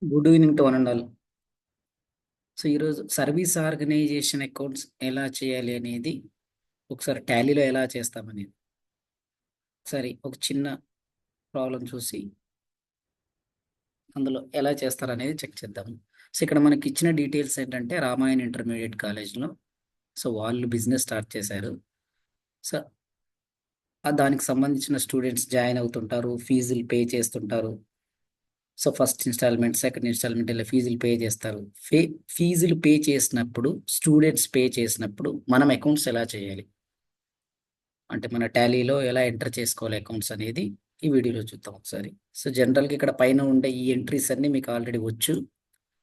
Good evening to one and all. So ఈరోజు service organisation accounts ఎలా చేయాలి అనేది ఒకసారి టాలీలో ఎలా చేస్తామనేది ఒకసారి ఒక చిన్న ప్రాబ్లం చూసి అందులో ఎలా చేస్తారనేది చెక్ చేద్దాము. సో ఇక్కడ మనకి ఇచ్చిన డీటెయిల్స్ ఏంటంటే రామాయణ ఇంటర్మీడియట్ కాలేజ్లో సో వాళ్ళు బిజినెస్ స్టార్ట్ చేశారు. సో దానికి సంబంధించిన స్టూడెంట్స్ జాయిన్ అవుతుంటారు, ఫీజులు పే చేస్తుంటారు. So first installment, second installment ఇలా ఫీజులు పే చేస్తారు. ఫీజులు పే చేసినప్పుడు, స్టూడెంట్స్ పే చేసినప్పుడు మనం అకౌంట్స్ ఎలా చేయాలి అంటే మన టాలీలో ఎలా ఎంటర్ చేసుకోవాలి అకౌంట్స్ అనేది ఈ వీడియోలో చూద్దాం ఒకసారి. సో జనరల్గా ఇక్కడ పైన ఉండే ఈ ఎంట్రీస్ అన్ని మీకు ఆల్రెడీ వచ్చు.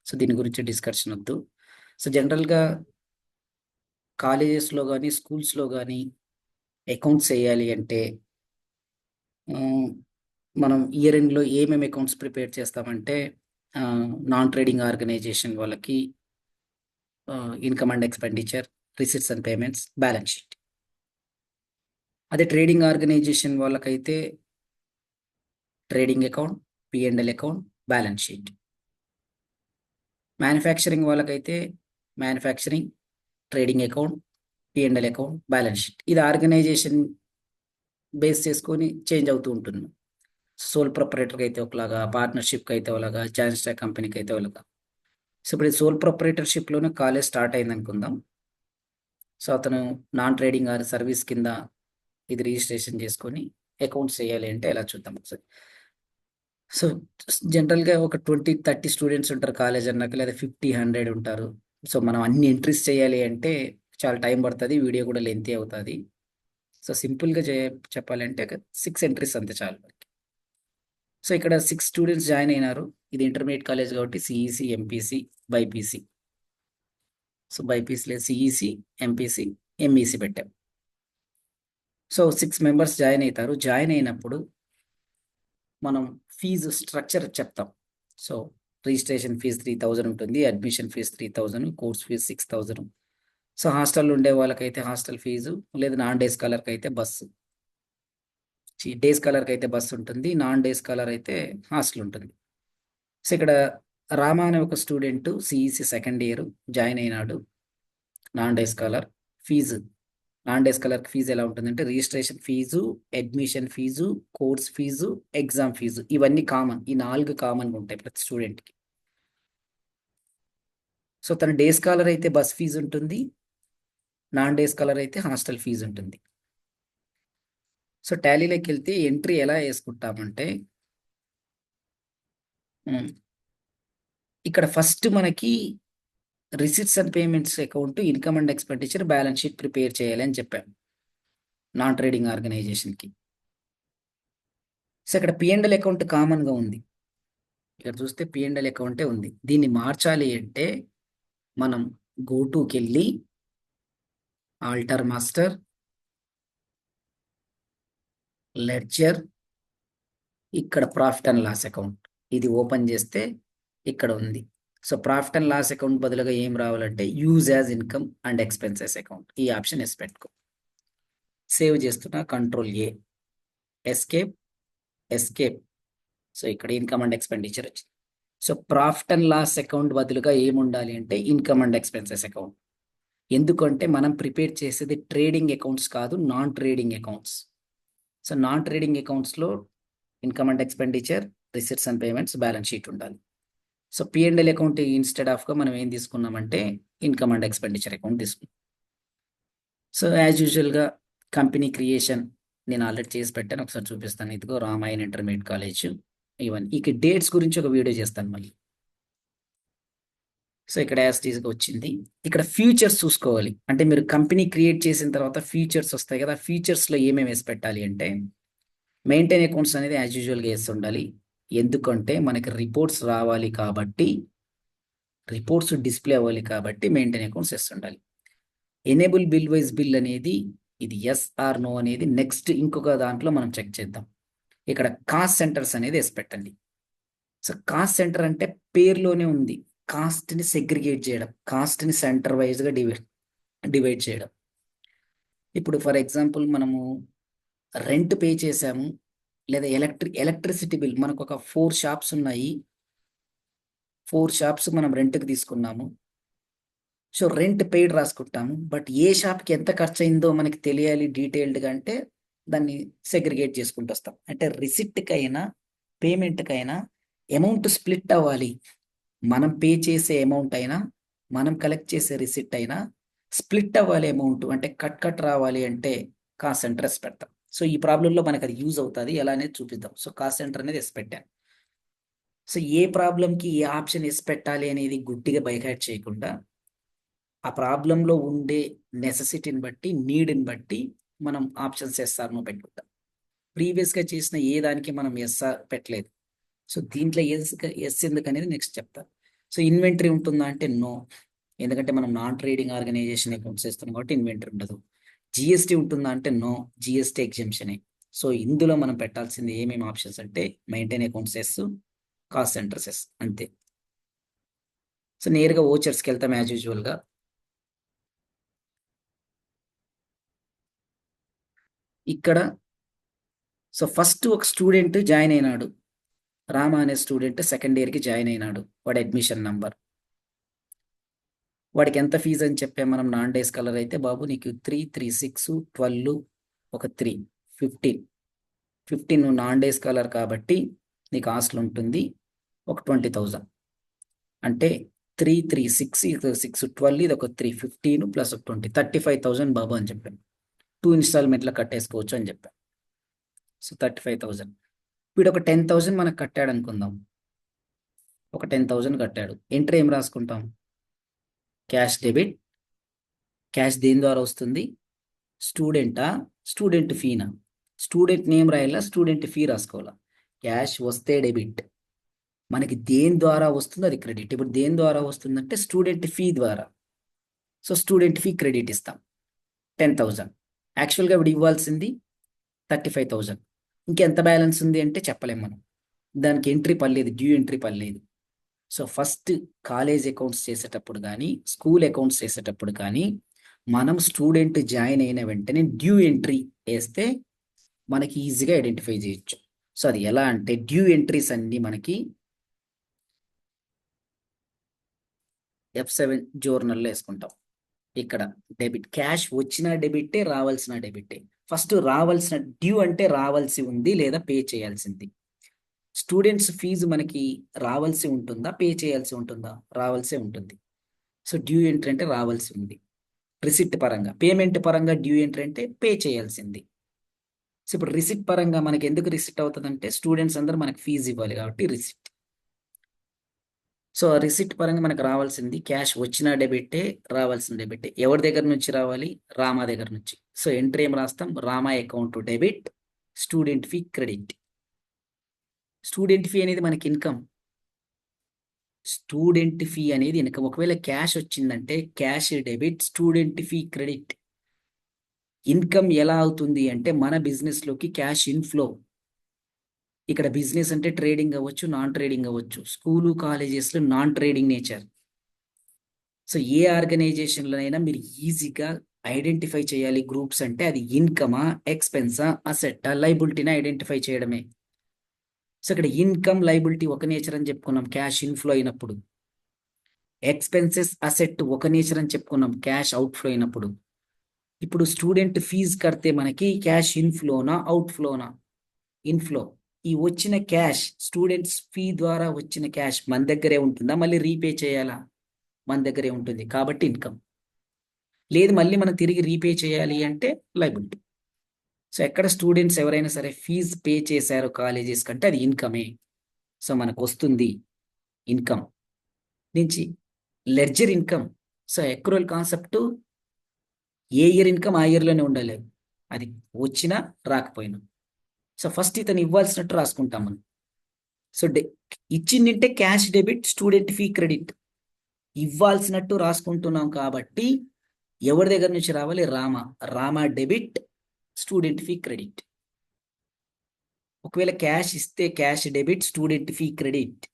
సో దీని గురించి డిస్కషన్ వద్దు. సో జనరల్గా కాలేజెస్లో కానీ స్కూల్స్లో కానీ అకౌంట్స్ వేయాలి అంటే మనం ఇయర్ ఎండ్లో ఏమేమి అకౌంట్స్ ప్రిపేర్ చేస్తామంటే నాన్ ట్రేడింగ్ ఆర్గనైజేషన్ వాళ్ళకి income and expenditure, receipts and payments, balance sheet. అదే ట్రేడింగ్ ఆర్గనైజేషన్ వాళ్ళకైతే trading account, P and L account, balance sheet. Manufacturing వాళ్ళకైతే manufacturing, trading account, P and L account, balance sheet. ఇది ఆర్గనైజేషన్ బేస్ చేసుకొని change అవుతూ ఉంటుంది. Soul ప్రొపరేటర్కి అయితే ఒకలాగా, పార్ట్నర్షిప్కి అయితే ఒకలాగా, జాయింట్ స్టాక్ కంపెనీకి అయితే ఒకలాగా. సో ఇప్పుడు సోల్ ప్రొపరేటర్షిప్లోనే కాలేజ్ స్టార్ట్ అయింది అనుకుందాం. సో అతను నాన్ ట్రేడింగ్ ఆర్ సర్వీస్ కింద ఇది రిజిస్ట్రేషన్ చేసుకొని అకౌంట్స్ చేయాలి అంటే ఎలా చూద్దాం ఒకసారి. సో జనరల్గా ఒక 20-30 స్టూడెంట్స్ ఉంటారు కాలేజ్ అన్నాక, లేదా 50-100 ఉంటారు. సో మనం అన్ని ఎంట్రీస్ చేయాలి అంటే చాలా టైం పడుతుంది, వీడియో కూడా లెంతీ అవుతుంది. సో సింపుల్గా చెప్పాలంటే 6 ఎంట్రీస్ అంతే చాలు. సో ఇక్కడ 6 స్టూడెంట్స్ జాయిన్ అయినారు. ఇది ఇంటర్మీడియట్ కాలేజ్ కాబట్టి CEC, MPC, BiPC. So BiPC లేదు, సిఈసి, ఎంపీసీ, ఎంఈసి పెట్టాం. సో 6 మెంబర్స్ జాయిన్ అవుతారు. జాయిన్ అయినప్పుడు మనం ఫీజు స్ట్రక్చర్ చెప్తాం. సో రిజిస్ట్రేషన్ ఫీజు 3000 ఉంటుంది, admission fee 3000, course fee 6000. So హాస్టల్లో ఉండే వాళ్ళకైతే హాస్టల్ ఫీజు, లేదా నాన్ డే స్కాలర్కి అయితే బస్సు. డే స్కాలర్కి అయితే బస్సు ఉంటుంది, నాన్ డే స్కాలర్ అయితే హాస్టల్ ఉంటుంది. సో ఇక్కడ రామా అనే ఒక student CEC second year join అయినాడు. Non day scholar fees, non day scholar fees ఎలా ఉంటుందంటే registration fees, admission fees, course fees, exam fees, ఇవన్నీ కామన్. ఈ 4 కామన్గా ఉంటాయి ప్రతి స్టూడెంట్కి. సో తన డే స్కాలర్ అయితే బస్ ఫీజు ఉంటుంది, నాన్ డే స్కాలర్ అయితే హాస్టల్ ఫీజు ఉంటుంది. సో టాలీలోకి వెళ్తే ఎంట్రీ ఎలా వేసుకుంటామంటే ఇక్కడ ఫస్ట్ మనకి receipts and payments account, income and expenditure, balance sheet prepare చేయాలి అని చెప్పాను నాన్ ట్రేడింగ్ ఆర్గనైజేషన్కి. సో ఇక్కడ పిఎండ్ఎల్ అకౌంట్ కామన్గా ఉంది. ఇక్కడ చూస్తే పిఎండ్ఎల్ అకౌంటే ఉంది. దీన్ని మార్చాలి అంటే మనం గోటుకి వెళ్ళి ఆల్టర్ మాస్టర్, లెడ్జర్, ఇక్కడ ప్రాఫిట్ అండ్ లాస్ అకౌంట్ ఇది ఓపెన్ చేస్తే ఇక్కడ ఉంది. So profit and loss account బదులుగా ఏం రావాలంటే use as income and expenses account, ఈ ఆప్షన్ ఎస్ పెట్టుకో. సేవ్ చేస్తున్నా, control A, escape, escape. So ఇక్కడ ఇన్కమ్ అండ్ ఎక్స్పెండిచర్ వచ్చింది. So profit and loss account బదులుగా ఏముండాలి అంటే ఇన్కమ్ అండ్ ఎక్స్పెన్సెస్ అకౌంట్. ఎందుకంటే మనం ప్రిపేర్ చేసేది ట్రేడింగ్ అకౌంట్స్ కాదు, non trading accounts. So non trading అకౌంట్స్లో income and expenditure, receipts and payments, balance sheet ఉండాలి. సో పిఎండ్ఎల్ అకౌంట్ ఇన్స్టెడ్ ఆఫ్గా మనం ఏం తీసుకున్నామంటే ఇన్కమ్ అండ్ ఎక్స్పెండిచర్ అకౌంట్ తీసుకున్నాం. సో యాజ్ యూజువల్గా కంపెనీ క్రియేషన్ నేను ఆల్రెడీ చేసి పెట్టాను, ఒకసారి చూపిస్తాను. ఇదిగో రామాయణ ఇంటర్మీడియట్ కాలేజ్, ఇవన్నీ. ఇక డేట్స్ గురించి ఒక వీడియో చేస్తాను మళ్ళీ. సో ఇక్కడ యాస్టీస్గా వచ్చింది. ఇక్కడ ఫ్యూచర్స్ చూసుకోవాలి అంటే మీరు కంపెనీ క్రియేట్ చేసిన తర్వాత ఫీచర్స్ వస్తాయి కదా, ఫీచర్స్లో ఏమేమి వేసి పెట్టాలి అంటే మెయింటైన్ అకౌంట్స్ అనేది యాజ్ యూజువల్గా వేసి ఉండాలి. ఎందుకంటే మనకి రిపోర్ట్స్ రావాలి కాబట్టి, రిపోర్ట్స్ డిస్ప్లే అవ్వాలి కాబట్టి మెయింటైన్ అకౌంట్స్ వేసి ఉండాలి. ఎనేబుల్ బిల్ వైజ్ బిల్ అనేది ఇది ఎస్ ఆర్ నో అనేది నెక్స్ట్ ఇంకొక దాంట్లో మనం చెక్ చేద్దాం. ఇక్కడ కాస్ట్ సెంటర్స్ అనేది వేసి పెట్టండి. సో కాస్ట్ సెంటర్ అంటే పేరులోనే ఉంది, కాస్ట్ని సెగ్రిగేట్ చేయడం, కాస్ట్ని సెంటర్ వైజ్గా డివైడ్ చేయడం. ఇప్పుడు ఫర్ ఎగ్జాంపుల్ మనము రెంట్ పే చేసాము, లేదా ఎలక్ట్రిసిటీ బిల్, మనకు ఒక 4 షాప్స్ ఉన్నాయి. 4 షాప్స్ మనం రెంట్కి తీసుకున్నాము. సో రెంట్ పెయిడ్ రాసుకుంటాము. బట్ ఏ షాప్కి ఎంత ఖర్చు అయిందో మనకి తెలియాలి డీటెయిల్డ్గా అంటే దాన్ని సెగ్రిగేట్ చేసుకుంటూ వస్తాం. అంటే రిసిప్ట్కైనా పేమెంట్కైనా అమౌంట్ స్ప్లిట్ అవ్వాలి. మనం పే చేసే అమౌంట్ అయినా మనం కలెక్ట్ చేసే రిసిప్ట్ అయినా స్ప్లిట్ అవ్వాలి అమౌంట్. అంటే కట్ రావాలి అంటే కాస్ట్ సెంటర్ ఎస్ పెడతాం. సో ఈ ప్రాబ్లంలో మనకు అది యూజ్ అవుతుంది. ఎలా అనేది చూపిద్దాం. సో కాస్ట్ సెంటర్ అనేది ఎస్ పెట్టాను. సో ఏ ప్రాబ్లంకి ఏ ఆప్షన్ ఎస్ పెట్టాలి అనేది గుడ్డిగా బైకాట్ చేయకుండా ఆ ప్రాబ్లంలో ఉండే నెసెసిటీని బట్టి నీడ్ని బట్టి మనం ఆప్షన్స్ ఎస్ఆర్ను పెట్టుకుంటాం. ప్రీవియస్గా చేసిన ఏ దానికి మనం ఎస్ఆర్ పెట్టలేదు. సో దీంట్లో ఎస్ ఎందుకు అనేది నెక్స్ట్ చెప్తాను. సో ఇన్వెంటరీ ఉంటుందా అంటే నో. ఎందుకంటే మనం నాన్ ట్రేడింగ్ ఆర్గనైజేషన్ అకౌంట్స్ చేస్తున్నాం కాబట్టి ఇన్వెంటరీ ఉండదు. జిఎస్టీ ఉంటుందా అంటే నో. జిఎస్టీ ఎగ్జంప్షనే. సో ఇందులో మనం పెట్టాల్సింది ఏమేమి ఆప్షన్స్ అంటే maintain accounts yes, cost centres yes, అంతే. సో నేరుగా ఓచర్స్కి వెళ్తాం యాజ్ యూజువల్గా. ఇక్కడ సో ఫస్ట్ ఒక స్టూడెంట్ జాయిన్ అయినాడు. రామ అనే స్టూడెంట్ సెకండ్ ఇయర్కి జాయిన్ అయినాడు. వాడి అడ్మిషన్ నంబర్, వాడికి ఎంత ఫీజు అని చెప్పే మనం నాన్ డేస్ కలర్ అయితే బాబు నీకు 3, 3, 6, 12, ఒక 3, 15 నువ్వు నాన్ డేస్ కలర్ కాబట్టి నీకు హాస్టల్ ఉంటుంది ఒక 20,000. అంటే 3, 3, 6, 6, 12, ఇది ఒక 3, 15 ప్లస్ ఒక 20, 35,000 బాబు అని చెప్పాను. 2 ఇన్స్టాల్మెంట్లో కట్టేసుకోవచ్చు అని చెప్పాను. సో 35,000. వీడు ఒక 10,000 మనకు కట్టాడు అనుకుందాం. ఒక 10,000 కట్టాడు. ఎంట్రీ ఏం రాసుకుంటాం? Cash debit. క్యాష్ దేని ద్వారా వస్తుంది? స్టూడెంటా, స్టూడెంట్ ఫీనా? స్టూడెంట్ నేమ్ రాయాలా, స్టూడెంట్ ఫీ రాసుకోవాలా? క్యాష్ వస్తే డెబిట్. మనకి దేని ద్వారా వస్తుందో అది క్రెడిట్. ఇప్పుడు దేని ద్వారా వస్తుందంటే స్టూడెంట్ ఫీ ద్వారా. సో స్టూడెంట్ ఫీ క్రెడిట్ ఇస్తాం 10,000. యాక్చువల్గా ఇప్పుడు ఇవ్వాల్సింది 35,000. ఇంకెంత బ్యాలెన్స్ ఉంది అంటే చెప్పలేం మనం. దానికి ఎంట్రీ పర్లేదు, డ్యూ ఎంట్రీ పర్లేదు. సో ఫస్ట్ కాలేజ్ అకౌంట్స్ చేసేటప్పుడు కానీ స్కూల్ అకౌంట్స్ చేసేటప్పుడు కానీ మనం స్టూడెంట్ జాయిన్ అయిన వెంటనే డ్యూ ఎంట్రీ వేస్తే మనకి ఈజీగా ఐడెంటిఫై చేయొచ్చు. సో అది ఎలా అంటే డ్యూ ఎంట్రీస్ అన్ని మనకి F7 జోర్నల్లో వేసుకుంటాం. ఇక్కడ డెబిట్, క్యాష్ వచ్చిన డెబిటే, రావాల్సిన డెబిటే. ఫస్ట్ రావాల్సిన డ్యూ అంటే రావాల్సి ఉంది లేదా పే చేయాల్సింది. స్టూడెంట్స్ ఫీజు మనకి రావాల్సి ఉంటుందా, పే చేయాల్సి ఉంటుందా? రావాల్సి ఉంటుంది. సో డ్యూ ఎంట్రీ అంటే రావాల్సి ఉంది రిసిప్ట్ పరంగా. పేమెంట్ పరంగా డ్యూ ఎంట్రీ అంటే పే చేయాల్సింది. సో ఇప్పుడు రిసిప్ట్ పరంగా మనకి ఎందుకు రిసిప్ట్ అవుతుందంటే స్టూడెంట్స్ అందరూ మనకి ఫీజు ఇవ్వాలి కాబట్టి రిసిప్ట్. సో రిసిప్ట్ పరంగా మనకు రావాల్సింది క్యాష్ వచ్చిన డెబిటే, రావాల్సిన డెబిటే. ఎవరి దగ్గర నుంచి రావాలి? రామా దగ్గర నుంచి. సో ఎంట్రీ ఏం రాస్తాం? Rama account debit, student fee credit. Student fee అనేది మనకి ఇన్కమ్. స్టూడెంట్ ఫీ అనేది ఇన్కమ్. ఒకవేళ క్యాష్ వచ్చిందంటే cash debit, student fee credit. Income ఎలా అవుతుంది అంటే మన బిజినెస్లోకి క్యాష్ ఇన్ఫ్లో. ఇక్కడ బిజినెస్ అంటే ట్రేడింగ్ అవ్వచ్చు, నాన్ ట్రేడింగ్ అవ్వచ్చు. స్కూలు కాలేజెస్లో నాన్ ట్రేడింగ్ నేచర్. సో ఏ ఆర్గనైజేషన్లో అయినా మీరు ఈజీగా ఐడెంటిఫై చేయాలి గ్రూప్స్ అంటే అది ఇన్కమా, ఎక్స్పెన్సా, అసెట్టా, లైబిలిటీని ఐడెంటిఫై చేయడమే. సో ఇక్కడ ఇన్కమ్, లైబిలిటీ ఒక నేచర్ అని చెప్పుకున్నాం క్యాష్ ఇన్ఫ్లో అయినప్పుడు. ఎక్స్పెన్సెస్, అసెట్ ఒక నేచర్ అని చెప్పుకున్నాం క్యాష్ అవుట్ఫ్లో అయినప్పుడు. ఇప్పుడు స్టూడెంట్ ఫీజు కడితే మనకి క్యాష్ ఇన్ఫ్లోనా, అవుట్ఫ్లోనా? ఇన్ఫ్లో. ఈ వచ్చిన క్యాష్, స్టూడెంట్స్ ఫీ ద్వారా వచ్చిన క్యాష్ మన దగ్గరే ఉంటుందా, మళ్ళీ రీపే చేయాలా? మన దగ్గరే ఉంటుంది కాబట్టి ఇన్కమ్. లేదు మళ్ళీ మనం తిరిగి రీపే చేయాలి అంటే లైబిలిటీ. సో ఎక్కడ స్టూడెంట్స్ ఎవరైనా సరే ఫీజు పే చేశారు కాలేజెస్ కంటే అది ఇన్కమే. సో మనకు వస్తుంది ఇన్కమ్ నుంచి లెడ్జర్ ఇన్కమ్. సో ఎక్రూవల్ కాన్సెప్ట్ ఏ ఇయర్ ఇన్కమ్ ఆ ఇయర్లోనే ఉండాలి. అది వచ్చినా రాకపోయినా. సో ఫస్ట్ ఇతను ఇవ్వాల్సినట్టు రాసుకుంటాం మనం. సో ఇచ్చిందంటే cash debit, student fee credit. ఇవ్వాల్సినట్టు రాసుకుంటున్నాం కాబట్టి ఎవరి దగ్గర నుంచి రావాలి? Rama debit, student fee credit. ఒకవేళ క్యాష్ ఇస్తే cash debit, student fee credit.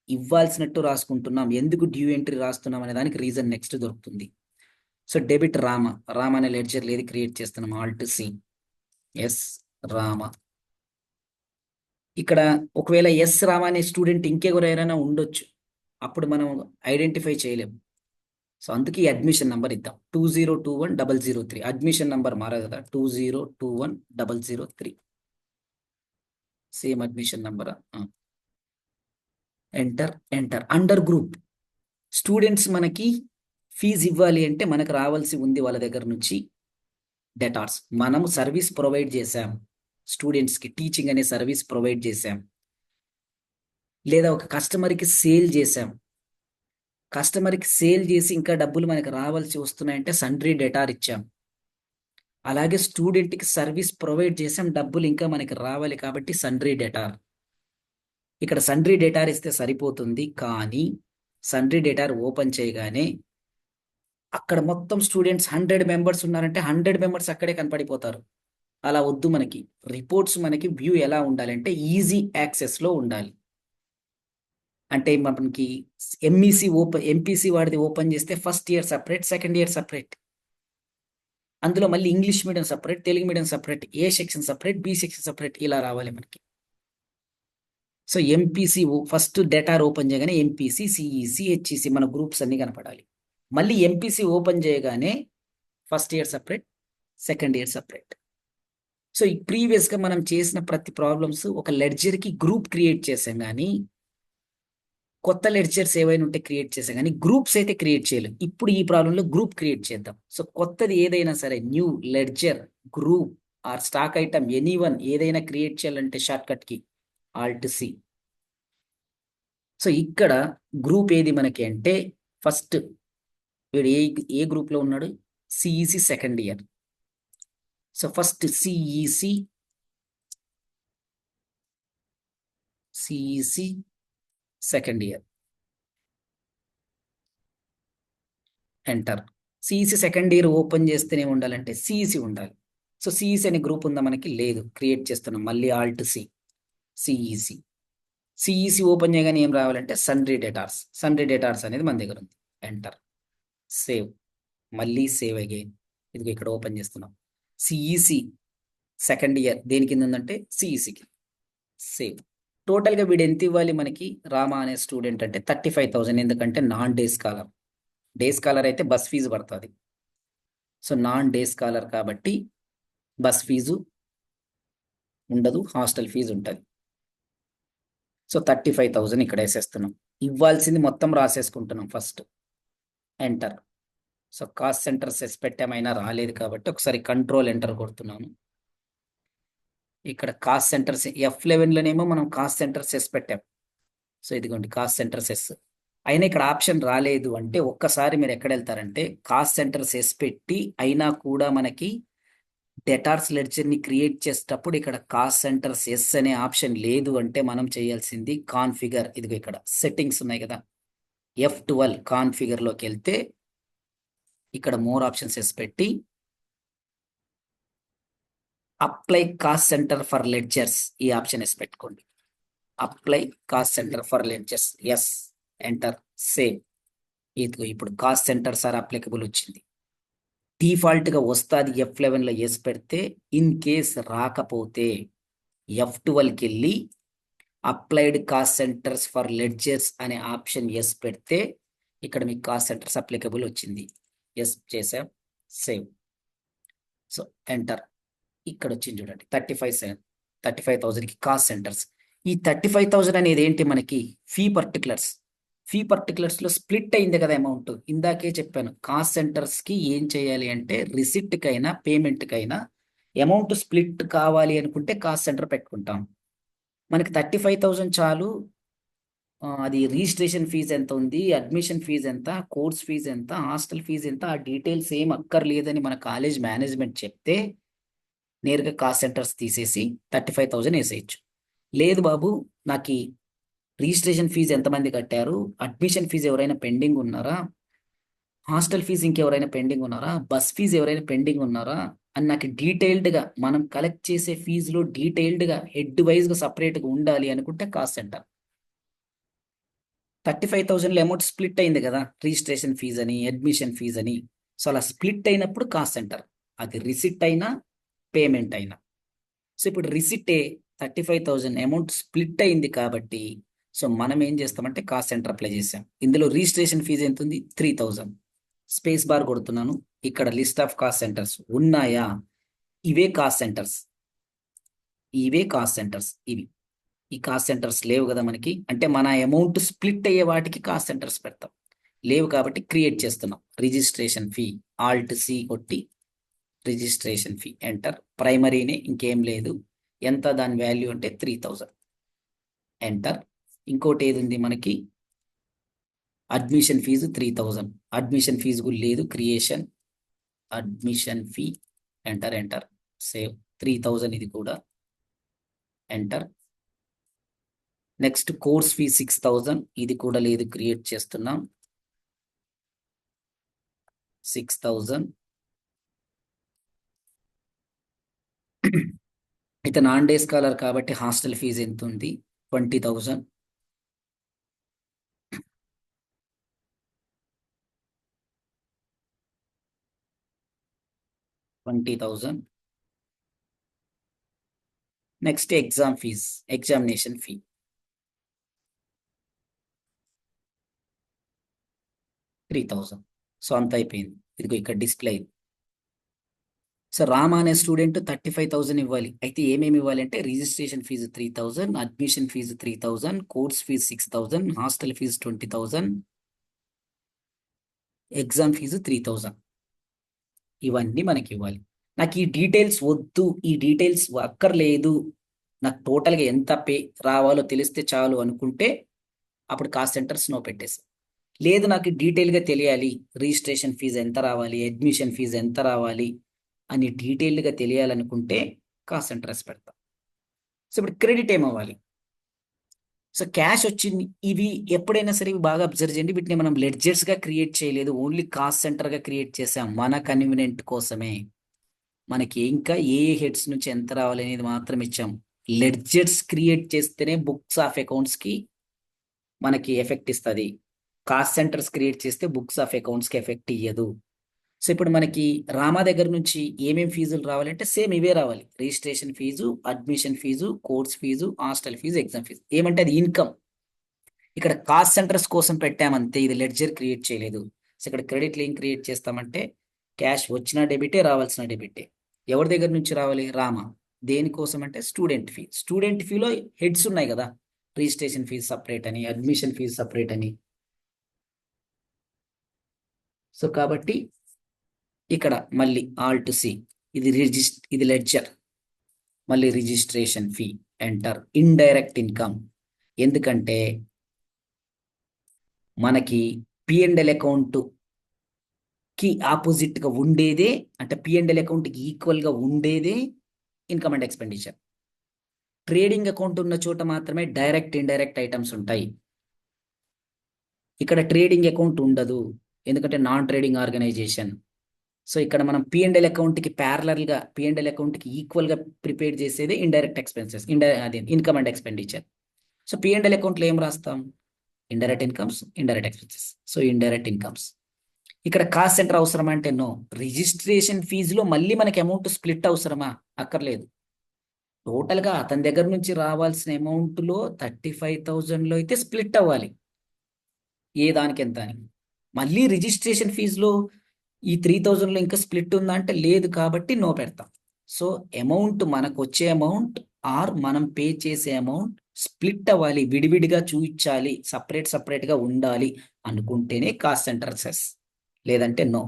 ఇవ్వాల్సినట్టు రాసుకుంటున్నాం. ఎందుకు డ్యూ ఎంట్రీ రాస్తున్నాం అనే దానికి రీజన్ నెక్స్ట్ దొరుకుతుంది. సో డెబిట్ రామ అనే లెడ్జర్ లేదు క్రియేట్ చేస్తున్నాం. Alt C, yes Rama. ఇక్కడ ఒకవేళ ఎస్ రామ అనే స్టూడెంట్ ఇంకెవరైనా ఉండొచ్చు. అప్పుడు మనం ఐడెంటిఫై చేయలేము. సో అందుకే ఈ అడ్మిషన్ నెంబర్ ఇద్దాం 2021-003. అడ్మిషన్ నెంబర్ మారదు కదా, 2021-003. Same admission number. Enter under group. Students మనకి ఫీజు ఇవ్వాలి అంటే మనకు రావాల్సి ఉంది వాళ్ళ దగ్గర నుంచి డేటాస్. మనము సర్వీస్ ప్రొవైడ్ చేశాం, స్టూడెంట్స్కి టీచింగ్ అనే సర్వీస్ ప్రొవైడ్ చేశాం, లేదా ఒక కస్టమర్కి సేల్ చేశాం. కస్టమర్కి సేల్ చేసి ఇంకా డబ్బులు మనకు రావాల్సి వస్తున్నాయంటే సండ్రీ డేటార్ ఇచ్చాం. అలాగే స్టూడెంట్కి సర్వీస్ ప్రొవైడ్ చేసాం, డబ్బులు ఇంకా మనకి రావాలి కాబట్టి సండ్రీ డేటార్. ఇక్కడ సండ్రీ డేటార్ ఇస్తే సరిపోతుంది, కానీ సండ్రీ డేటార్ ఓపెన్ చేయగానే అక్కడ మొత్తం స్టూడెంట్స్ 100 మెంబర్స్ ఉన్నారంటే 100 మెంబర్స్ అక్కడే కనపడిపోతారు. అలా వద్దు. మనకి రిపోర్ట్స్ మనకి వ్యూ ఎలా ఉండాలంటే ఈజీ యాక్సెస్లో ఉండాలి. అంటే మనకి ఎంపీసీ వాడిది ఓపెన్ చేస్తే first year separate, second year separate, అందులో మళ్ళీ English medium separate, Telugu medium separate, A section separate, B section separate, ఇలా రావాలి మనకి. So MPC first data open చేయగానే ఎంపీసీ, సిఈసి, హెచ్ఈసి మన గ్రూప్స్ అన్ని కనపడాలి. మళ్ళీ ఎంపీసీ ఓపెన్ చేయగానే first year separate, second year separate. So ఈ ప్రీవియస్గా మనం చేసిన ప్రతి ప్రాబ్లమ్స్ ఒక లెడ్జర్కి గ్రూప్ క్రియేట్ చేసాం, కానీ కొత్త లెడ్జర్స్ ఏవైనా ఉంటే క్రియేట్ చేసాం, కానీ గ్రూప్స్ అయితే క్రియేట్ చేయలేం. ఇప్పుడు ఈ ప్రాబ్లంలో గ్రూప్ క్రియేట్ చేద్దాం. సో కొత్తది ఏదైనా సరే, new ledger, group or stock item, anyone ఏదైనా క్రియేట్ చేయాలంటే షార్ట్ కట్ కి Alt+C. సో ఇక్కడ గ్రూప్ ఏది మనకి అంటే ఫస్ట్ వీడు ఏ గ్రూప్ లో ఉన్నాడు, CEC second year. So first CEC second year, enter. CEC second year open చేస్తేనే ఉండాలంటే సిఈసి ఉండాలి. సో సిఈసి అనే గ్రూప్ ఉందా మనకి? లేదు, క్రియేట్ చేస్తున్నాం. మళ్ళీ Alt+C, సిఈసి ఓపెన్ చేయగానే ఏం రావాలంటే సండ్రీ డేటార్స్ అనేది మన దగ్గర ఉంది. ఎంటర్, సేవ్, మళ్ళీ సేవ్ అగైన్. ఇదిగో ఇక్కడ ఓపెన్ చేస్తున్నాం. సిఈసి సెకండ్ ఇయర్ దేని కింద ఉందంటే సిఈసికి. సేవ్. టోటల్గా వీడు ఎంత ఇవ్వాలి మనకి? రామా అనే స్టూడెంట్ అంటే 35,000, ఎందుకంటే non day scholar. Day scholar అయితే బస్ ఫీజు పడుతుంది. సో నాన్ డే స్కాలర్ కాబట్టి బస్ ఫీజు ఉండదు, హాస్టల్ ఫీజు ఉంటుంది. సో 35,000 ఇక్కడ వేసేస్తున్నాం. ఇవ్వాల్సింది మొత్తం రాసేసుకుంటున్నాం first. Enter. So cost centres పెట్టామైనా రాలేదు కాబట్టి ఒకసారి కంట్రోల్ ఎంటర్ కొడుతున్నాను. ఇక్కడ కాస్ట్ సెంటర్ F11లోనేమో మనం కాస్ట్ సెంటర్ సెస్ పెట్టాం. సో ఇదిగోండి కాస్ట్ సెంటర్ సెస్. అయినా ఇక్కడ ఆప్షన్ రాలేదు అంటే ఒక్కసారి మీరు ఎక్కడ వెళ్తారంటే కాస్ట్ సెంటర్ సెస్ పెట్టి అయినా కూడా మనకి డేటార్స్ లెడ్జర్ని క్రియేట్ చేసేటప్పుడు ఇక్కడ కాస్ట్ సెంటర్స్ ఎస్ అనే ఆప్షన్ లేదు అంటే మనం చేయాల్సింది కాన్ఫిగర్. ఇదిగో ఇక్కడ సెట్టింగ్స్ ఉన్నాయి కదా, F12 కాన్ఫిగర్లోకి వెళ్తే ఇక్కడ మోర్ ఆప్షన్స్ ఎస్ పెట్టి apply cost centre for ledgers ఈ ఆప్షన్ ఎస్ పెట్టుకోండి. Apply cost centre for ledgers, yes, enter, save. ఇదిగో ఇప్పుడు కాస్ట్ సెంటర్స్ ఆర్ అప్లికబుల్ వచ్చింది. డిఫాల్ట్గా వస్తుంది F11లో ఎస్ పెడితే. ఇన్ కేస్ రాకపోతే F12కి వెళ్ళి applied cost centres for ledgers అనే ఆప్షన్ ఎస్ పెడితే ఇక్కడ మీకు కాస్ట్ సెంటర్స్ అప్లికబుల్ వచ్చింది. ఎస్ చేసాం, సేవ్. So enter. ఇక్కడ వచ్చింది చూడండి 35,000కి కాస్ట్ సెంటర్స్. ఈ 35,000 అనేది ఏంటి మనకి? ఫీ పర్టికులర్స్లో స్ప్లిట్ అయింది కదా అమౌంట్. ఇందాకే చెప్పాను, కాస్ట్ సెంటర్స్కి ఏం చేయాలి అంటే రిసిప్ట్కైనా పేమెంట్కైనా అమౌంట్ స్ప్లిట్ కావాలి అనుకుంటే కాస్ట్ సెంటర్ పెట్టుకుంటాం. మనకి 35,000 చాలు. అది రిజిస్ట్రేషన్ ఫీజు ఎంత ఉంది, అడ్మిషన్ ఫీజు ఎంత, కోర్స్ ఫీజు ఎంత, హాస్టల్ ఫీజు ఎంత, ఆ డీటెయిల్స్ ఏం అక్కర్లేదని మన కాలేజ్ మేనేజ్మెంట్ చెప్తే నేరుగా కాస్ట్ సెంటర్స్ తీసేసి 35,000 వేసేయచ్చు. లేదు బాబు, నాకు రిజిస్ట్రేషన్ ఫీజు ఎంతమంది కట్టారు, అడ్మిషన్ ఫీజు ఎవరైనా పెండింగ్ ఉన్నారా, హాస్టల్ ఫీజు ఇంకెవరైనా పెండింగ్ ఉన్నారా, బస్ ఫీజు ఎవరైనా పెండింగ్ ఉన్నారా అని నాకు డీటెయిల్డ్గా మనం కలెక్ట్ చేసే ఫీజులో డీటెయిల్డ్గా హెడ్ వైజ్గా సపరేట్గా ఉండాలి అనుకుంటే కాస్ట్ సెంటర్. 35,000లో అమౌంట్ స్ప్లిట్ అయింది కదా, రిజిస్ట్రేషన్ ఫీజు అని, అడ్మిషన్ ఫీజు అని. సో అలా స్ప్లిట్ అయినప్పుడు కాస్ట్ సెంటర్, అది రిసిట్ అయినా పేమెంట్ అయినా. సో ఇప్పుడు రిసిట్ 35,000 అమౌంట్ స్ప్లిట్ అయింది కాబట్టి సో మనం ఏం చేస్తామంటే కాస్ట్ సెంటర్ అప్లై చేసాం. ఇందులో రిజిస్ట్రేషన్ ఫీజు ఎంత ఉంది? 3000. స్పేస్ బార్ కొడుతున్నాను. ఇక్కడ లిస్ట్ ఆఫ్ కాస్ట్ సెంటర్స్ ఉన్నాయా? ఇవే కాస్ట్ సెంటర్స్, ఇవే కాస్ట్ సెంటర్స్ ఇవి. ఈ కాస్ట్ సెంటర్స్ లేవు కదా మనకి, అంటే మన అమౌంట్ స్ప్లిట్ అయ్యే వాటికి కాస్ట్ సెంటర్స్ పెడతాం. లేవు కాబట్టి క్రియేట్ చేస్తున్నాం. రిజిస్ట్రేషన్ ఫీ ఆల్ట్ సి కొట్టి రిజిస్ట్రేషన్ ఫీ ఎంటర్. ప్రైమరీనే, ఇంకేం లేదు. ఎంత దాని వాల్యూ అంటే 3000 ఎంటర్. ఇంకోటి ఏది ఉంది మనకి? Admission fee 3000. అడ్మిషన్ ఫీజు కూడా లేదు. Creation admission fee enter enter save 3000 ఇది కూడా ఎంటర్. నెక్స్ట్ కోర్స్ ఫీ 6000 ఇది కూడా లేదు. క్రియేట్ చేస్తున్నాం 6000. అయితే నాన్ డే స్కాలర్ కాబట్టి హాస్టల్ ఫీజు ఎంత ఉంది? 20,000. 20,000. Next exam fees, examination fee 3000. So అంత అయిపోయింది. ఇదిగో ఇక్కడ డిస్ప్లే అయింది. సో రామ అనే స్టూడెంట్ 35,000 ఇవ్వాలి. అయితే ఏమేమి ఇవ్వాలి అంటే registration fee 3000, admission fee 3000, course fee 6000, hostel fees 20,000, exam fees 3000. ఇవన్నీ మనకి ఇవ్వాలి. నాకు ఈ డీటెయిల్స్ వద్దు, ఈ డీటెయిల్స్ అక్కర్లేదు, నాకు టోటల్గా ఎంత పే రావాలో తెలిస్తే చాలు అనుకుంటే అప్పుడు కాస్ట్ సెంటర్స్ నో పెట్టేసి. లేదు నాకు డీటెయిల్గా తెలియాలి, రిజిస్ట్రేషన్ ఫీజు ఎంత రావాలి, అడ్మిషన్ ఫీజు ఎంత రావాలి అని డీటెయిల్డ్గా తెలియాలనుకుంటే కాస్ట్ సెంటర్స్ పెడతాం. సో ఇప్పుడు క్రెడిట్ ఏమవ్వాలి? సో క్యాష్ వచ్చింది. ఇవి ఎప్పుడైనా సరే ఇవి బాగా అబ్జర్వ్ చేయండి. వీటిని మనం లెడ్జర్స్గా క్రియేట్ చేయలేదు, ఓన్లీ కాస్ట్ సెంటర్గా క్రియేట్ చేసాం మన కన్వీనియంట్ కోసమే. మనకి ఇంకా ఏ హెడ్స్ నుంచి ఎంత రావాలి అనేది మాత్రం ఇచ్చాం. లెడ్జర్స్ క్రియేట్ చేస్తేనే బుక్స్ ఆఫ్ అకౌంట్స్కి మనకి ఎఫెక్ట్ ఇస్తుంది. కాస్ట్ సెంటర్స్ క్రియేట్ చేస్తే బుక్స్ ఆఫ్ అకౌంట్స్కి ఎఫెక్ట్ ఇయ్యదు. సో ఇప్పుడు మనకి రామా దగ్గర నుంచి ఏమేమి ఫీజులు రావాలంటే సేమ్ ఇవే రావాలి. Registration fees, admission fees, course fees, hostel fees, exam fees. ఏమంటే అది ఇన్కమ్. ఇక్కడ కాస్ట్ సెంటర్స్ కోసం పెట్టామంతే, ఇది లెడ్జర్ క్రియేట్ చేయలేదు. సో ఇక్కడ క్రెడిట్ లింక్ క్రియేట్ చేస్తామంటే క్యాష్ వచ్చిన డెబిటే, రావాల్సిన డెబిటే. ఎవరి దగ్గర నుంచి రావాలి? రామా. దేనికోసం అంటే స్టూడెంట్ ఫీ. స్టూడెంట్ ఫీలో హెడ్స్ ఉన్నాయి కదా, రిజిస్ట్రేషన్ ఫీజు సపరేట్ అని, అడ్మిషన్ ఫీజు సపరేట్ అని. సో కాబట్టి ఇక్కడ మళ్ళీ ఆల్ట్ సి, ఇది లెడ్జర్, మళ్ళీ registration fee enter. Indirect income, ఎందుకంటే మనకి పిఎండ్ఎల్ అకౌంట్ కి ఆపోజిట్ గా ఉండేదే, అంటే పిఎండ్ఎల్ అకౌంట్ కి ఈక్వల్ గా ఉండేదే income and expenditure. Trading account ఉన్న చోట మాత్రమే డైరెక్ట్ ఇండైరెక్ట్ ఐటమ్స్ ఉంటాయి. ఇక్కడ ట్రేడింగ్ అకౌంట్ ఉండదు, ఎందుకంటే నాన్ ట్రేడింగ్ ఆర్గనైజేషన్. సో ఇక్కడ మనం పిఎండ్ఎల్ అకౌంట్ కి ప్యారలల్ గా, పిఎండ్ఎల్ అకౌంట్ కి ఈక్వల్ గా ప్రిపేర్ చేసేది ఇండైరెక్ట్ ఎక్స్పెన్సెస్, అదే income and expenditure. So P and L account లో ఏం రాస్తాం? Indirect incomes, indirect expenses. So indirect incomes. ఇక్కడ కాస్ట్ సెంటర్ అవసరమా అంటే నో. రిజిస్ట్రేషన్ ఫీజులో మళ్ళీ మనకి అమౌంట్ స్ప్లిట్ అవసరమా? అక్కర్లేదు. టోటల్ గా అతని దగ్గర నుంచి రావాల్సిన అమౌంట్ లో 35,000 లో అయితే స్ప్లిట్ అవ్వాలి, ఏ దానికి ఎంత అని. మళ్ళీ రిజిస్ట్రేషన్ ఫీజులో ఈ 3,000 లో ఇంకా స్ప్లిట్ ఉందా అంటే లేదు, కాబట్టి నో పెడతాం. సో అమౌంట్, మనకు వచ్చే అమౌంట్ ఆర్ మనం పే చేసే అమౌంట్ స్ప్లిట్ అవ్వాలి, విడివిడిగా చూపించాలి, సపరేట్ గా ఉండాలి అనుకుంటేనే కాస్ట్ సెంటర్ సెస్, లేదంటే నో.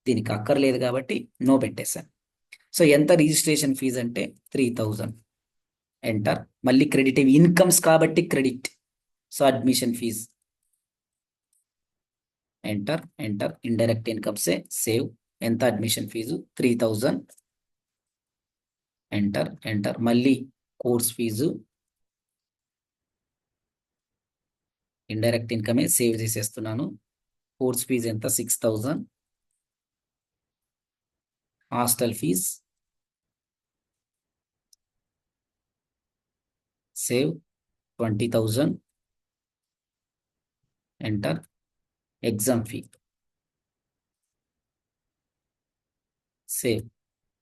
దీనికి అక్కర్లేదు కాబట్టి నో పెట్టేశాను. సో ఎంత రిజిస్ట్రేషన్ ఫీజు అంటే 3,000 ఎంటర్. మళ్ళీ క్రెడిట్, ఇవి ఇన్కమ్స్ కాబట్టి credit. So admission fee enter enter. Indirect ఇన్కమ్సే సేవ్. ఎంత అడ్మిషన్ ఫీజు? 3,000 enter enter. మళ్ళీ కోర్స్ ఫీజు, ఇండైరెక్ట్ ఇన్కమే సేవ్ చేసేస్తున్నాను. కోర్స్ ఫీజు ఎంత? 6,000. Hostel fee save 20,000 enter. Exam fee save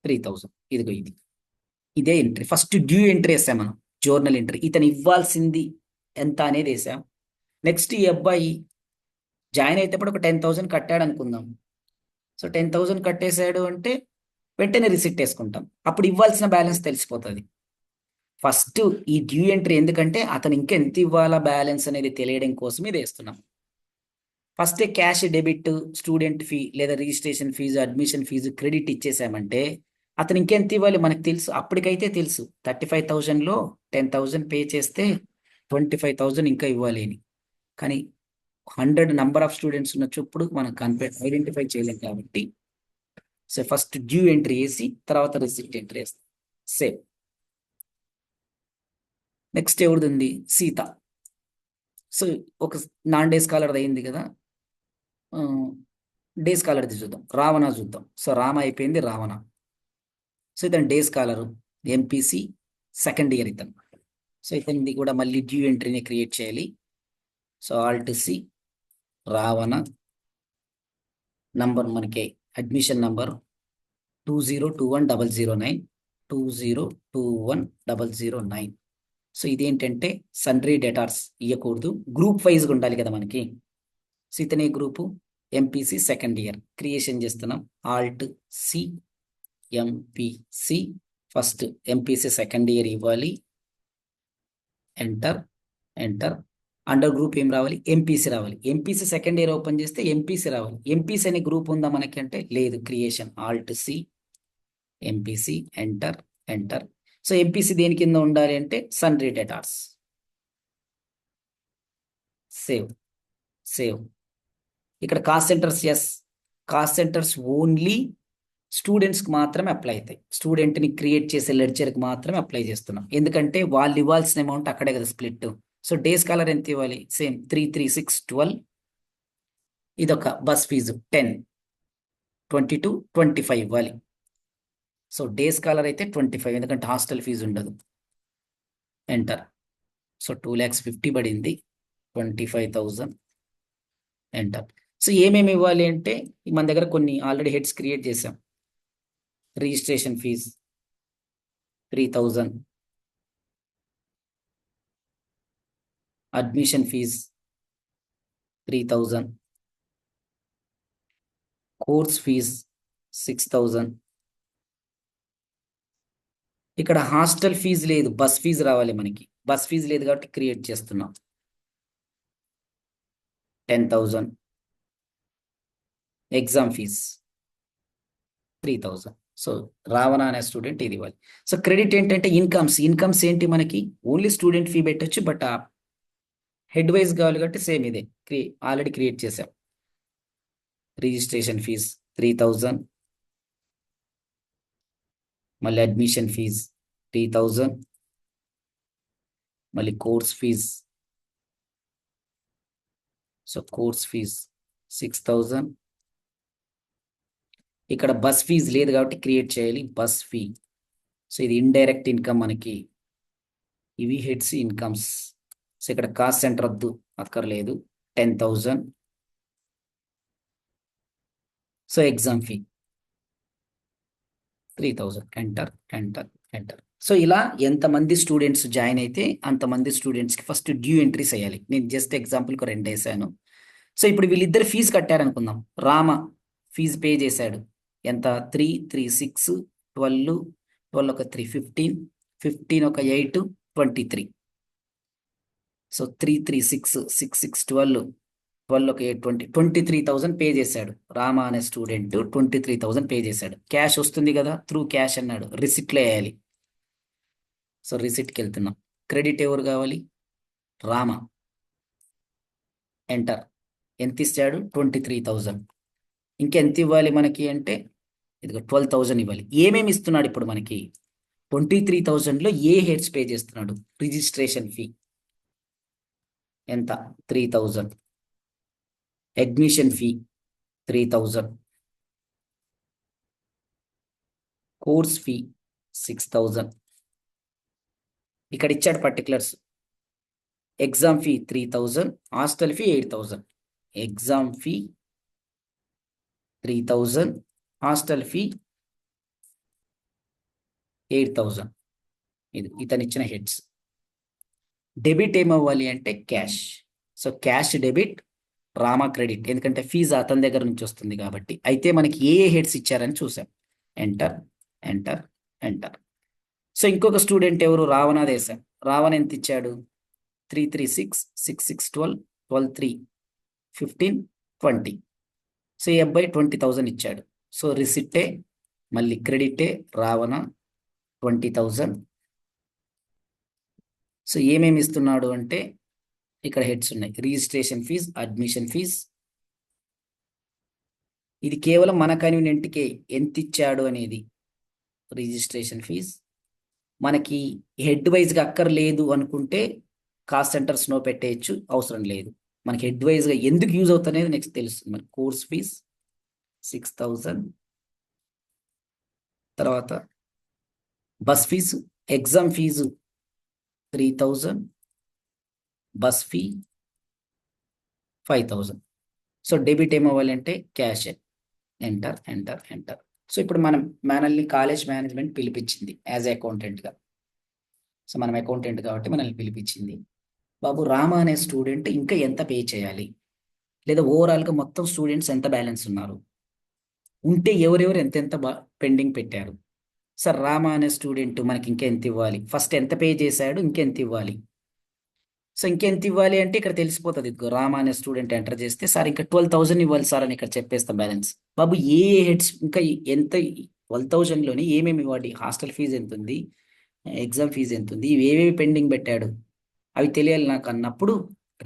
3,000. ఇదిగో ఇదే ఎంట్రీ. ఫస్ట్ డ్యూ ఎంట్రీ వేసాం మనం, జోర్నల్ ఎంట్రీ. ఇతను ఇవ్వాల్సింది ఎంత అనేది వేసాం. నెక్స్ట్ ఈ అబ్బాయి జాయిన్ అయ్యేటప్పుడు ఒక 10,000 కట్టాడు అనుకుందాం. సో 10,000 కట్టేశాడు అంటే వెంటనే రిసిప్ట్ వేసుకుంటాం. అప్పుడు ఇవ్వాల్సిన బ్యాలెన్స్ తెలిసిపోతుంది. ఫస్ట్ ఈ డ్యూ ఎంట్రీ ఎందుకంటే అతను ఇంకెంత ఇవ్వాలా బ్యాలెన్స్ అనేది తెలియడం కోసం ఇది వేస్తున్నాం. First cash debit, student fee లేదా registration fees, admission fees, credit ఇచ్చేసామంటే అతను ఇంకెంత ఇవ్వాలి మనకు తెలుసు. అప్పటికైతే తెలుసు 35,000లో 10,000 పే చేస్తే 25,000 ఇంకా ఇవ్వాలి అని. కానీ 100 నంబర్ ఆఫ్ స్టూడెంట్స్ ఉన్నప్పుడు మనం ఐడెంటిఫై చేయలేం కాబట్టి సో ఫస్ట్ డ్యూ ఎంట్రీ వేసి తర్వాత రిసిప్ట్ ఎంట్రీ వేస్తాం. సేవ్. నెక్స్ట్ ఎవరిది ఉంది? సీత. సో ఒక నాన్ డే స్కాలర్ అయింది కదా, డే స్కాలర్ది చూద్దాం. రావణ చూద్దాం. సో రామ అయిపోయింది, రావణ. సో ఇతను day scholar, MPC second year ఇతను. సో ఇతనిది కూడా మళ్ళీ డ్యూ ఎంట్రీని క్రియేట్ చేయాలి. So alt C, Ravana, number మనకి అడ్మిషన్ నంబర్ 20210009, 20210009. సో ఇదేంటంటే సన్రీ డేటార్స్ ఇవ్వకూడదు, గ్రూప్ వైజ్గా ఉండాలి కదా మనకి. సో ఇతనే group MPC second year creation చేస్తున్నాం. Alt C, MPC first MPC second year ఇవ్వాలి. Enter, enter. అండర్ గ్రూప్ ఏం రావాలి? ఎంపీసీ రావాలి. ఎంపీసీ సెకండ్ ఇయర్ ఓపెన్ చేస్తే ఎంపీసీ రావాలి. ఎంపీసీ అనే గ్రూప్ ఉందా మనకి అంటే లేదు. Creation alt C, MPC, enter, enter. So MPC దేని కింద ఉండాలి అంటే సన్రీ డేటార్స్. Save, save. ఇక్కడ cost centres, yes cost centres only స్టూడెంట్స్కి మాత్రమే అప్లై అవుతాయి. స్టూడెంట్ని క్రియేట్ చేసే లెడ్జర్కి మాత్రమే అప్లై చేస్తున్నాం. ఎందుకంటే వాళ్ళు ఇవ్వాల్సిన అమౌంట్ అక్కడే కదా స్ప్లిట్. సో డే స్కాలర్ ఎంత ఇవ్వాలి? సేమ్ 33612. ఇదొక బస్ ఫీజు 10, 22, 25 ఇవ్వాలి. సో డే స్కాలర్ అయితే 25 ఎందుకంటే హాస్టల్ ఫీజు ఉండదు. ఎంటర్. సో 2,50,000 పడింది, 25,000. ఎంటర్. సో ఏమేమి ఇవ్వాలి అంటే మన దగ్గర కొన్ని ఆల్రెడీ హెడ్స్ క్రియేట్ చేసాం. Registration fees 3,000, admission fees 3,000, course fees 6,000. ఇక్కడ హాస్టల్ ఫీజు లేదు, బస్ ఫీజు రావాలి మనకి. బస్ ఫీజు లేదు కాబట్టి క్రియేట్ చేస్తున్నాం. 10,000, ఎగ్జామ్ ఫీజ్ 3,000. సో రావణ అనే స్టూడెంట్ ఇది ఇవ్వాలి. సో క్రెడిట్ ఏంటంటే ఇన్కమ్స్ ఏంటి మనకి? ఓన్లీ స్టూడెంట్ ఫీ పెట్టొచ్చు, బట్ ఆ హెడ్ వైజ్ కావాలి కాబట్టి సేమ్ ఇదే ఆల్రెడీ క్రియేట్ చేసాం. రిజిస్ట్రేషన్ ఫీజ్ 3,000, మళ్ళీ అడ్మిషన్ ఫీజ్ 3,000, మళ్ళీ course fees. So course fees 6,000. ఇక్కడ బస్ ఫీజ్ లేదు కాబట్టి క్రియేట్ చేయాలి బస్ ఫీ. సో ఇది ఇండైరెక్ట్ ఇన్కమ్ మనకి. ఇవి హెడ్స్ ఇన్కమ్స్. సో ఇక్కడ కాస్ట్ సెంటర్ వద్దు, అక్కర్లేదు. 10,000. So exam fee 3,000. Enter, enter, enter. So ఇలా ఎంతమంది స్టూడెంట్స్ జాయిన్ అయితే అంతమంది స్టూడెంట్స్కి ఫస్ట్ డ్యూ ఎంట్రీస్ వేయాలి. నేను జస్ట్ ఎగ్జాంపుల్కి 2 వేసాను. సో ఇప్పుడు వీళ్ళిద్దరు ఫీజు కట్టారనుకుందాం. రామ ఫీజు పే చేశాడు. ఎంత? 3, 3, 6, 12, 12 ఒక 3, 15, 15 ఒక 8, 23. సో 3, 3, 6, 6, 6, 12, 12 ఒక 8, 20, 23,000 పే చేశాడు. రామ అనే స్టూడెంట్ 23,000 పే చేశాడు. క్యాష్ వస్తుంది కదా, త్రూ క్యాష్ అన్నాడు. రిసిప్ట్లో వేయాలి. సో రిసిప్ట్కి వెళ్తున్నాం. క్రెడిట్ ఎవరు కావాలి? రామ. ఎంటర్. ఎంత ఇస్తాడు? 23,000. ఇంకెంత ఇవ్వాలి మనకి అంటే ఇదిగో 12,000 ఇవ్వాలి. ఏమేమి ఇస్తున్నాడు ఇప్పుడు మనకి? 23,000లో ఏ హెడ్స్ పే చేస్తున్నాడు? రిజిస్ట్రేషన్ ఫీ ఎంత? 3,000. Admission fee 3,000. Course fee 6,000. ఇక్కడ ఇచ్చాడు particulars. Exam fee 3,000, hostel fee 8,000. Exam fee 3,000, hostel fee 8,000. ఇది ఇతను ఇచ్చిన హెడ్స్. డెబిట్ ఏమవ్వాలి అంటే cash. So cash debit, Rama credit, ఎందుకంటే ఫీజు అతని దగ్గర నుంచి వస్తుంది కాబట్టి. అయితే మనకి ఏ ఏ హెడ్స్ ఇచ్చారని చూసాం. Enter, enter, enter. సో ఇంకొక స్టూడెంట్ ఎవరు, రావణ దేశం. రావణ ఎంత ఇచ్చాడు, 336, 66, 12, 12, 3, 15, 20. సో ఈ అబ్బాయి 20,000 ఇచ్చాడు. సో రిసిట్టే, మళ్ళీ క్రెడిటే, రావణ 20,000. సో ఏమేమి ఇస్తున్నాడు అంటే ఇక్కడ హెడ్స్ ఉన్నాయి, రిజిస్ట్రేషన్ ఫీజ్, అడ్మిషన్ ఫీజ్. ఇది కేవలం మన కన్వీనియంట్కే ఎంత ఇచ్చాడు అనేది రిజిస్ట్రేషన్ ఫీజ్. మనకి హెడ్ వైజ్గా అక్కర్లేదు అనుకుంటే కాస్ట్ సెంటర్స్ నో పెట్టేయచ్చు, అవసరం లేదు. మనకి హెడ్ వైజ్గా ఎందుకు యూజ్ అవుతుంది నెక్స్ట్ తెలుస్తుంది. మరి కోర్స్ ఫీజ్ 6,000, తర్వాత bus fees, exam fees 3,000, bus fee 5,000. So debit ఏమవ్వాలంటే cash. Enter, enter, enter. So ఇప్పుడు మనల్ని కాలేజ్ మేనేజ్మెంట్ పిలిపించింది యాజ్ అకౌంటెంట్గా. సో మనం అకౌంటెంట్ కాబట్టి మనల్ని పిలిపించింది. బాబు, రామ అనే స్టూడెంట్ ఇంకా ఎంత పే చేయాలి, లేదా ఓవరాల్గా మొత్తం స్టూడెంట్స్ ఎంత బ్యాలెన్స్ ఉన్నారు, ఉంటే ఎవరెవరు ఎంతెంత పెండింగ్ పెట్టారు. సార్ రామ అనే స్టూడెంట్ మనకి ఇంకెంత ఇవ్వాలి, ఫస్ట్ ఎంత పే చేశాడు, ఇంకెంత ఇవ్వాలి. సో ఇంకెంత ఇవ్వాలి అంటే ఇక్కడ తెలిసిపోతుంది. ఇదిగో రామ అనే స్టూడెంట్ ఎంటర్ చేస్తే సార్ ఇంకా 12,000 ఇవ్వాలి సార్ అని ఇక్కడ చెప్పేస్తాం బ్యాలెన్స్. బాబు ఏ హెడ్స్ ఇంకా ఎంత, 12,000లోని ఏమేమి ఇవ్వాలి, హాస్టల్ ఫీజు ఎంత ఉంది, ఎగ్జామ్ ఫీజు ఎంత ఉంది, ఇవి ఏవేవి పెండింగ్ పెట్టాడు అవి తెలియాలి నాకు అన్నప్పుడు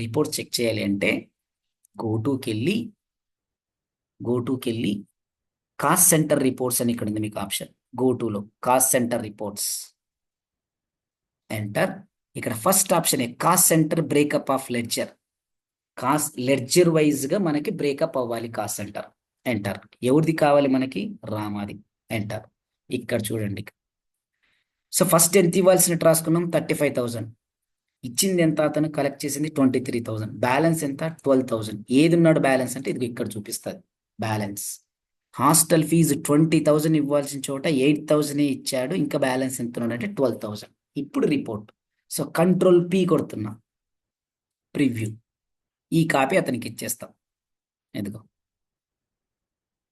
రిపోర్ట్ చెక్ చేయాలి అంటే గోటుకి వెళ్ళి కాస్ట్ సెంటర్ రిపోర్ట్స్ అని ఇక్కడ ఉంది మీకు ఆప్షన్. గోటులో కాస్ట్ సెంటర్ రిపోర్ట్స్, ఎంటర్. ఇక్కడ first option cost centre breakup of ledger. Cost ledger wise గా మనకి బ్రేకప్ అవ్వాలి కాస్ట్ సెంటర్. ఎంటర్. ఎవరిది కావాలి మనకి, రామాది. ఎంటర్. ఇక్కడ చూడండి. సో ఫస్ట్ ఎంత ఇవ్వాల్సినట్టు రాసుకున్నాం, 35,000. ఇచ్చింది ఎంత, అతను కలెక్ట్ చేసింది 23,000. బ్యాలెన్స్ ఎంత, 12,000. ఏది ఉన్నాడు బ్యాలెన్స్ అంటే ఇది ఇక్కడ చూపిస్తుంది బ్యాలెన్స్. హాస్టల్ ఫీజు 20,000 ఇవ్వాల్సిన చోట 8,000 ఇచ్చాడు, ఇంకా బ్యాలెన్స్ ఎంత ఉన్నాడు అంటే 12,000. ఇప్పుడు రిపోర్ట్. సో కంట్రోల్ పి కొడుతున్నా, ప్రివ్యూ. ఈ కాపీ అతనికి ఇచ్చేస్తాం. ఎందుకో.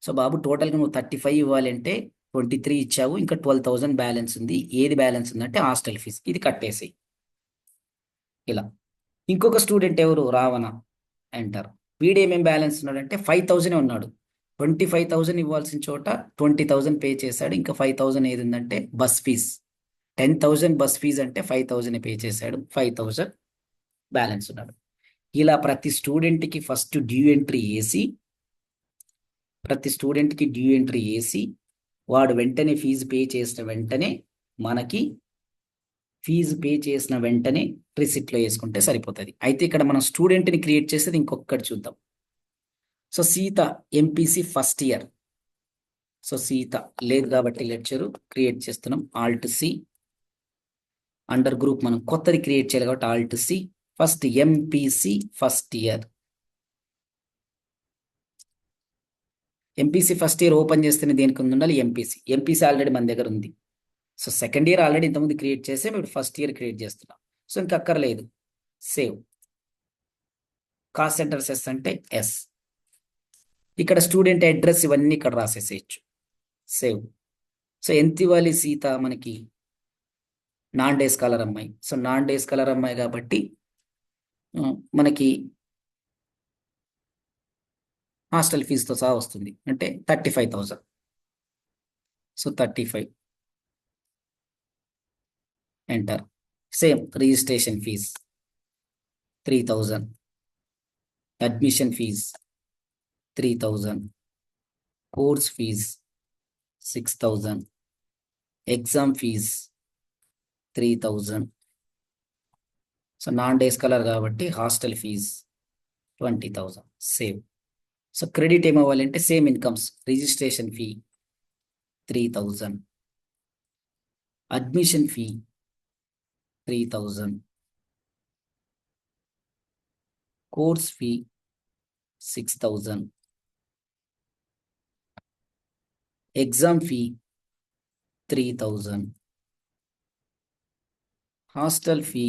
సో బాబు టోటల్గా నువ్వు 35 ఇవ్వాలి అంటే 23 ఇచ్చావు, ఇంకా 12,000 బ్యాలెన్స్ ఉంది. ఏది బ్యాలెన్స్ ఉందంటే హాస్టల్ ఫీజు, ఇది కట్టేసి ఇలా. ఇంకొక స్టూడెంట్ ఎవరు, రావణ. ఎంటర్. వీడేమేం బ్యాలెన్స్ ఉన్నాడంటే 5,000 ఉన్నాడు. 25,000 ఇవ్వాల్సిన చోట 20,000 పే చేశాడు, ఇంకా 5,000 ఏది ఉందంటే బస్ ఫీజ్. 10,000 బస్ ఫీజ్ అంటే 5,000 పే చేశాడు, 5,000 బ్యాలెన్స్ ఉన్నాడు. ఇలా ప్రతి స్టూడెంట్కి ఫస్ట్ డ్యూ ఎంట్రీ వేసి, వాడు వెంటనే ఫీజు పే చేసిన వెంటనే మనకి ఫీజు పే చేసిన వెంటనే రిసిప్ట్లో వేసుకుంటే సరిపోతుంది. అయితే ఇక్కడ మనం స్టూడెంట్ని క్రియేట్ చేసేది ఇంకొకటి చూద్దాం. So Sita MPC first year. So Sita లేదు కాబట్టి లెక్చరు క్రియేట్ చేస్తున్నాం, ఆల్ట్ సి. అండర్ గ్రూప్ మనం కొత్తది క్రియేట్ చేయాలి కాబట్టి alt C. First MPC first year. MPC first year open చేస్తేనే దేనికి ఉండాలి, ఎంపీసీ ఆల్రెడీ మన దగ్గర ఉంది. సో సెకండ్ ఇయర్ ఆల్రెడీ ఇంతకుముందు క్రియేట్ చేస్తే ఇప్పుడు ఫస్ట్ ఇయర్ క్రియేట్ చేస్తున్నాం. సో ఇంకా అక్కర్లేదు. సేవ్. కాస్ట్ సెంటర్స్ ఎస్ అంటే ఎస్. ఇక్కడ స్టూడెంట్ అడ్రస్ ఇవన్నీ ఇక్కడ రాసేసేయచ్చు. సేవ్. సో ఎంత ఇవ్వాలి సీత మనకి, నాన్ డే స్కాలర్ అమ్మాయి. సో నాన్ డే స్కాలర్ అమ్మాయి కాబట్టి మనకి హాస్టల్ ఫీజుతో సహా వస్తుంది అంటే 35,000. So 35. Enter. Same registration fees 3,000, admission fees 3,000, course fees 6,000, exam fee 3,000. So non day scholar కాబట్టి hostel fee 20,000. Save. So credit ఏమవ్వాలంటే same incomes, registration fee 3,000, admission fee 3,000, course fee 6,000, exam fee 3,000, hostel fee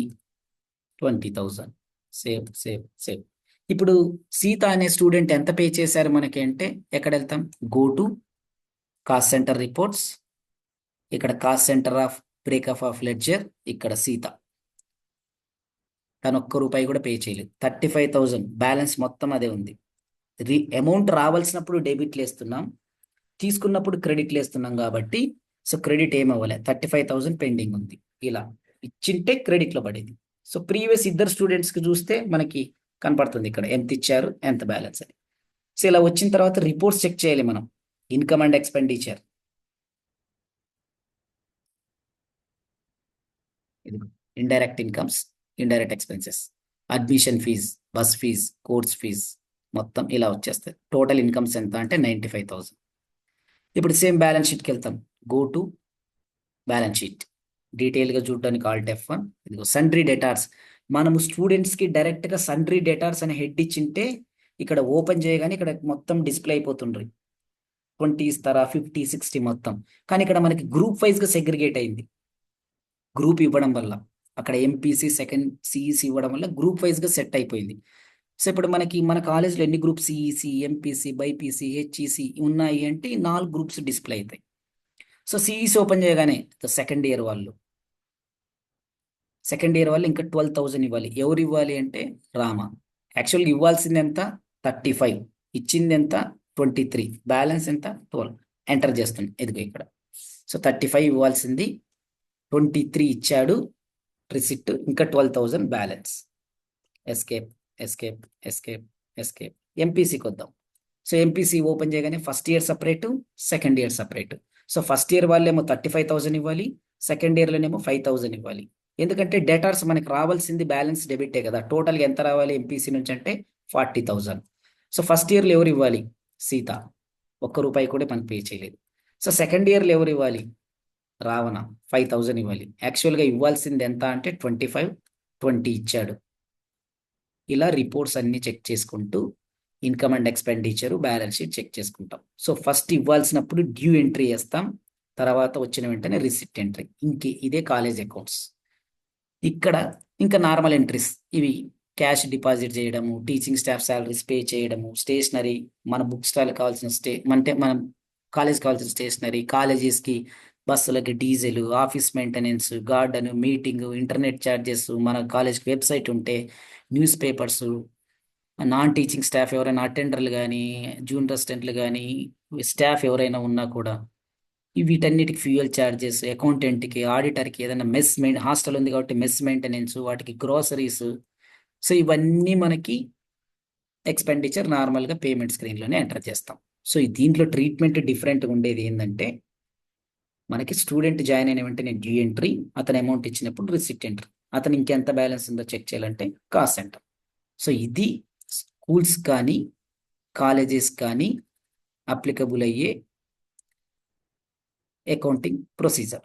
20,000. Save save save. ఇప్పుడు సీత అనే student ఎంత pay చేశారు మనకి అంటే ఎక్కడ వెళ్తాం? Go to cost centre reports, ఇక్కడ cost centre of breakup of ledger, ఇక్కడ సీత తను ₹1 కూడా పే చేయలేదు. 35,000 బ్యాలెన్స్ మొత్తం అదే ఉంది. అమౌంట్ రావాల్సినప్పుడు డెబిట్లు వేస్తున్నాం, తీసుకున్నప్పుడు క్రెడిట్లు వేస్తున్నాం కాబట్టి సో క్రెడిట్ ఏమవ్వలే, 35,000 పెండింగ్ ఉంది. ఇలా ఇచ్చింటే క్రెడిట్లో పడేది. సో ప్రీవియస్ ఇద్దరు స్టూడెంట్స్కి చూస్తే మనకి కనపడుతుంది ఇక్కడ ఎంత ఇచ్చారు, ఎంత బ్యాలెన్స్ అని. సో ఇలా వచ్చిన తర్వాత రిపోర్ట్స్ చెక్ చేయాలి మనం. ఇన్కమ్ అండ్ ఎక్స్పెండిచర్, ఇది indirect incomes, indirect expenses, admission fees, bus fees, course fees మొత్తం ఇలా వచ్చేస్తాయి. టోటల్ ఇన్కమ్స్ ఎంత అంటే 95,000. ఇప్పుడు సేమ్ బ్యాలెన్స్ షీట్కి వెళ్తాం. గో టు బ్యాలెన్స్ షీట్, డీటెయిల్గా చూడడానికి ఆల్ట్ F1. ఇదిగో సన్డ్రీ డేటార్స్. మనము స్టూడెంట్స్కి డైరెక్ట్గా సన్డ్రీ డేటార్స్ అనే హెడ్ ఇచ్చింటే ఇక్కడ ఓపెన్ చేయగానే ఇక్కడ మొత్తం డిస్ప్లే అయిపోతుండ్రి. 20 ఇస్తారా, 50, 60 మొత్తం. కానీ ఇక్కడ మనకి గ్రూప్ వైజ్గా సెగ్రిగేట్ అయింది. గ్రూప్ ఇవ్వడం వల్ల అక్కడ ఎంపీసీ, సెకండ్ సిఈసి ఇవ్వడం వల్ల గ్రూప్ వైజ్గా సెట్ అయిపోయింది. సో ఇప్పుడు మనకి మన కాలేజ్లో ఎన్ని groups CEC, MPC, BiPC, HEC ఉన్నాయి అంటే 4 గ్రూప్స్ డిస్ప్లే అవుతాయి. సో సిఈసి ఓపెన్ చేయగానే సెకండ్ ఇయర్ వాళ్ళు ఇంకా 12,000 ఇవ్వాలి. ఎవరు ఇవ్వాలి అంటే రామ. యాక్చువల్గా ఇవ్వాల్సింది ఎంత? 35, ఇచ్చింది ఎంత? 23, బ్యాలెన్స్ ఎంత? 12. ఎంటర్ చేస్తుంది ఇదిగో ఇక్కడ. సో 35 ఇవ్వాల్సింది 23 ఇచ్చాడు, రిసిప్ట్, ఇంకా 12,000 balance. Escape escape escape escape. ఎంపీసీకి వద్దాం. సో ఎంపీసీ ఓపెన్ చేయగానే first year separate, second year separate. So first year వాళ్ళేమో 35,000 ఇవ్వాలి, సెకండ్ ఇయర్లోనేమో 5,000 ఇవ్వాలి. ఎందుకంటే డేటార్స్ మనకి రావాల్సింది బ్యాలెన్స్ డెబిటే కదా. టోటల్గా ఎంత రావాలి ఎంపీసీ నుంచి అంటే 40,000. సో ఫస్ట్ ఇయర్లో ఎవరు ఇవ్వాలి? సీత, ₹1 కూడా మనకి పే చేయలేదు. సో సెకండ్ ఇయర్లో ఎవరు ఇవ్వాలి? రావణ, 5,000 ఇవ్వాలి. యాక్చువల్గా ఇవ్వాల్సింది ఎంత అంటే 25, 20 ఇచ్చాడు. ఇలా రిపోర్ట్స్ అన్ని చెక్ చేసుకుంటూ income and expenditure, balance sheet check చేసుకుంటాం. సో ఫస్ట్ ఇవ్వాల్సినప్పుడు డ్యూ ఎంట్రీ వేస్తాం, తర్వాత వచ్చిన వెంటనే రిసిప్ట్ ఎంట్రీ. ఇదే కాలేజ్ అకౌంట్స్. ఇక్కడ ఇంకా నార్మల్ ఎంట్రీస్, ఇవి క్యాష్ డిపాజిట్ చేయడము, టీచింగ్ స్టాఫ్ శాలరీస్ పే చేయడము, స్టేషనరీ, మన బుక్ స్టాల్ కావాల్సిన అంటే మనం కాలేజ్ కావాల్సిన స్టేషనరీ, కాలేజెస్కి బస్సులకి diesel, office maintenance, garden, meeting, internet charges, మన కాలేజ్కి వెబ్సైట్ ఉంటే newspapers, non teaching staff ఎవరైనా అటెండర్లు కానీ, జూనియర్ అసిస్టెంట్లు కానీ, స్టాఫ్ ఎవరైనా ఉన్నా కూడా వీటన్నిటికి ఫ్యూయల్ ఛార్జెస్, అకౌంటెంట్కి, ఆడిటర్కి, ఏదైనా హాస్టల్ ఉంది కాబట్టి మెస్ మెయింటెనెన్స్, వాటికి గ్రోసరీస్. సో ఇవన్నీ మనకి ఎక్స్పెండిచర్ నార్మల్గా పేమెంట్ స్క్రీన్లోనే ఎంటర్ చేస్తాం. సో దీంట్లో ట్రీట్మెంట్ డిఫరెంట్గా ఉండేది ఏంటంటే మనకి స్టూడెంట్ జాయిన్ అయిన వెంటనే డ్యూ ఎంట్రీ, అతను అమౌంట్ ఇచ్చినప్పుడు రిసిప్ట్ ఎంట్రీ, అతను ఇంకెంత బ్యాలెన్స్ ఉందో చెక్ చేయాలంటే కాస్ట్ సెంటర్. సో ఇది స్కూల్స్ కానీ కాలేజెస్ కానీ అప్లికబుల్ అయ్యే అకౌంటింగ్ ప్రొసీజర్.